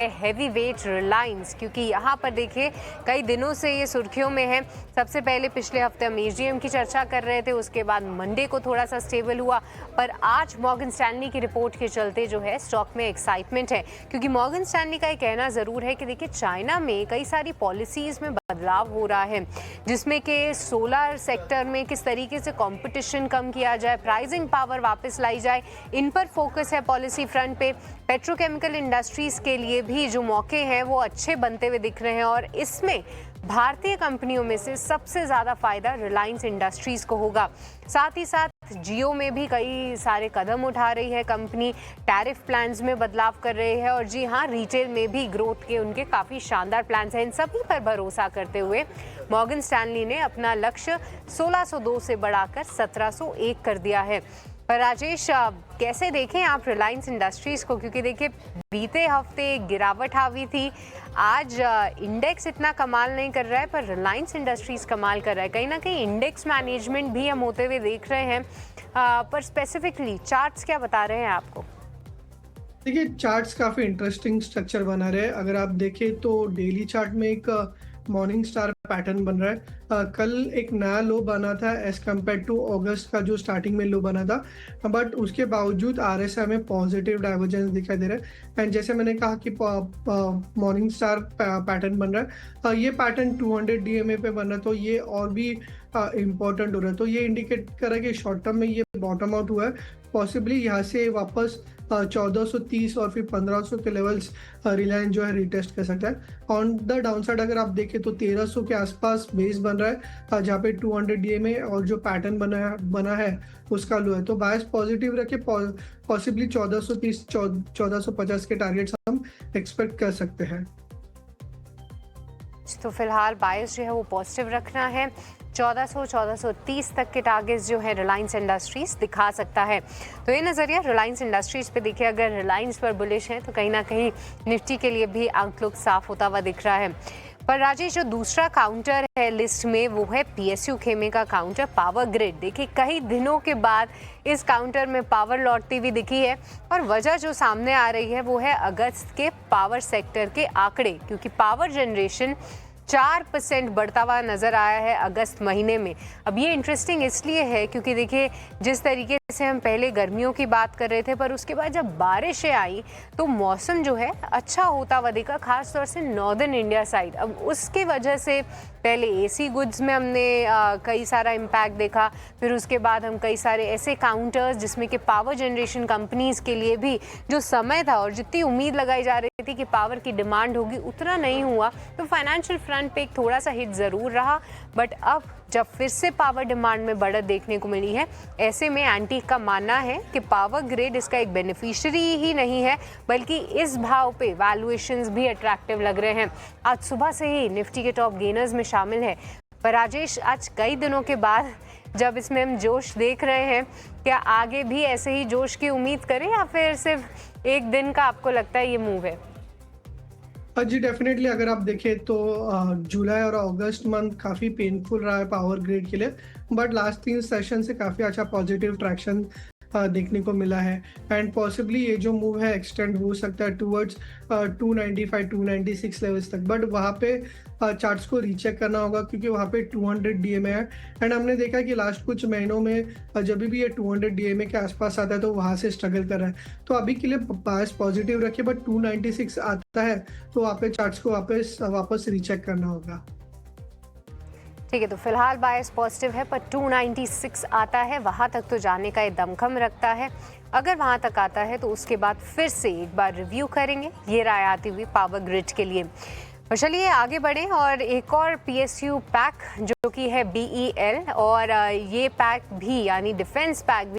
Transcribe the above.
Heavy weight Reliance, क्योंकि यहाँ पर देखिए कई दिनों से ये सुर्खियों में है। सबसे पहले पिछले हफ्ते हम एजीएम की चर्चा कर रहे थे, उसके बाद मंडे को थोड़ा सा स्टेबल हुआ, पर आज मॉर्गन स्टैनली की रिपोर्ट के चलते जो है स्टॉक में एक्साइटमेंट है। क्योंकि मॉर्गन स्टैनली का ये कहना ज़रूर है कि देखिए चाइना में कई सारी पॉलिसीज़ में बदलाव हो रहा है, जिसमें कि सोलर सेक्टर में किस तरीके से कंपटीशन कम किया जाए, प्राइसिंग पावर वापस लाई जाए, इन पर फोकस है पॉलिसी फ्रंट पे। पेट्रोकेमिकल इंडस्ट्रीज़ के लिए भी जो मौके हैं वो अच्छे बनते हुए दिख रहे हैं और इसमें भारतीय कंपनियों में से सबसे ज़्यादा फायदा रिलायंस इंडस्ट्रीज़ को होगा। साथ ही साथ जियो में भी कई सारे कदम उठा रही है कंपनी, टैरिफ प्लान्स में बदलाव कर रही है और जी हाँ, रिटेल में भी ग्रोथ के उनके काफ़ी शानदार प्लान्स हैं। इन सभी पर भरोसा करते हुए मॉर्गन स्टैनली ने अपना लक्ष्य 1602 से बढ़ाकर 1701 कर दिया है। पर राजेश, कैसे देखें आप रिलायंस इंडस्ट्रीज़ को, क्योंकि देखिए बीते हफ्ते गिरावट हावी थी, आज इंडेक्स इतना कमाल नहीं कर रहा है पर रिलायंस इंडस्ट्रीज़ कमाल कर रहा है। कहीं ना कहीं इंडेक्स मैनेजमेंट भी हम होते हुए देख रहे हैं, पर स्पेसिफिकली चार्ट्स क्या बता रहे हैं आपको? देखिए, चार्ट्स काफ़ी इंटरेस्टिंग स्ट्रक्चर बना रहे हैं। अगर आप देखें तो डेली चार्ट में एक मॉर्निंग स्टार पैटर्न बन रहा है। कल एक नया लो बना था एज कम्पेयर टू अगस्त का जो स्टार्टिंग में लो बना था, बट उसके बावजूद आरएसआई में पॉजिटिव डाइवर्जेंस दिखाई दे रहा है। एंड जैसे मैंने कहा कि मॉर्निंग स्टार पैटर्न बन रहा है, ये पैटर्न 200 डीएमए पे बन रहा है, तो ये और भी इम्पोर्टेंट हो रहा है। तो ये इंडिकेट कर रहा है कि शॉर्ट टर्म में ये बॉटम आउट हुआ है। पॉसिबली यहाँ से वापस 1430 और फिर 1500 के लेवल्स रिलायंस जो है रिटेस्ट कर सकता है। ऑन द डाउन साइड अगर आप देखें तो 1300 के आसपास बेस बन रहा है, जहाँ पे 200 डीएमए और जो पैटर्न बना है उसका लो है। तो बायस पॉजिटिव रखे, पॉसिबली 1430 1450 के टारगेट्स हम एक्सपेक्ट कर सकते हैं। तो फिलहाल बायस जो है वो पॉजिटिव रखना है। 1400-1430 तक के टारगेट्स जो है रिलायंस इंडस्ट्रीज दिखा सकता है। तो ये नज़रिया रिलायंस इंडस्ट्रीज पे देखिए, अगर रिलायंस पर बुलिश है तो कहीं ना कहीं निफ्टी के लिए भी आउटलुक साफ होता हुआ दिख रहा है। पर राजेश, जो दूसरा काउंटर है लिस्ट में वो है पीएसयू खेमे का काउंटर पावर ग्रिड। देखिए कई दिनों के बाद इस काउंटर में पावर लौटती हुई दिखी है और वजह जो सामने आ रही है वो है अगस्त के पावर सेक्टर के आंकड़े, क्योंकि पावर जनरेशन 4% बढ़ता हुआ नज़र आया है अगस्त महीने में। अब ये इंटरेस्टिंग इसलिए है क्योंकि देखिए जिस तरीके से हम पहले गर्मियों की बात कर रहे थे, पर उसके बाद जब बारिशें आई तो मौसम जो है अच्छा होता हुआ दिखा, खासतौर से नॉर्दर्न इंडिया साइड। अब उसके वजह से पहले एसी गुड्स में हमने कई सारा इम्पैक्ट देखा, फिर उसके बाद हम कई सारे ऐसे काउंटर्स जिसमें कि पावर जनरेशन कंपनीज़ के लिए भी जो समय था और जितनी उम्मीद लगाई जा रही थी कि पावर की डिमांड होगी उतना नहीं हुआ, तो फाइनेंशियल फ्रंट पे एक थोड़ा सा हिट ज़रूर रहा। बट अब जब फिर से पावर डिमांड में बढ़त देखने को मिली है, ऐसे में एंटी का मानना है कि पावर ग्रिड इसका एक बेनिफिशियरी ही नहीं है, बल्कि इस भाव पे वैल्यूएशंस भी अट्रैक्टिव लग रहे हैं। आज सुबह से ही निफ्टी के टॉप गेनर्स में शामिल है। पर राजेश, आज कई दिनों के बाद जब इसमें हम जोश देख रहे हैं, क्या आगे भी ऐसे ही जोश की उम्मीद करें या फिर सिर्फ एक दिन का आपको लगता है ये मूव है? जी डेफिनेटली, अगर आप देखें तो जुलाई और अगस्त मंथ काफ़ी पेनफुल रहा है पावर ग्रिड के लिए, बट लास्ट 3 सेशन से काफ़ी अच्छा पॉजिटिव ट्रैक्शन देखने को मिला है। एंड पॉसिबली ये जो मूव है एक्सटेंड हो सकता है टूवर्ड्स 295 296 लेवल्स तक, बट वहाँ पे चार्ट्स को रीचेक करना होगा क्योंकि वहाँ पे 200 डीएमए है। एंड हमने देखा कि लास्ट कुछ महीनों में जब भी ये 200 डीएमए के आसपास आता है तो वहाँ से स्ट्रगल कर रहा है। तो अभी के लिए बायस पॉजिटिव रखिए, बट 296 आता है तो वहाँ पे चार्ट्स को वापस रीचेक करना होगा। ठीक है, तो फिलहाल बायस पॉजिटिव है, पर 296 आता है, वहाँ तक तो जाने का ये दमखम रखता है। अगर वहाँ तक आता है तो उसके बाद फिर से एक बार रिव्यू करेंगे। ये राय आती हुई पावर ग्रिड के लिए। और चलिए आगे बढ़ें और एक और पीएसयू पैक जो कि है BEL, और ये पैक भी यानी डिफेंस पैक भी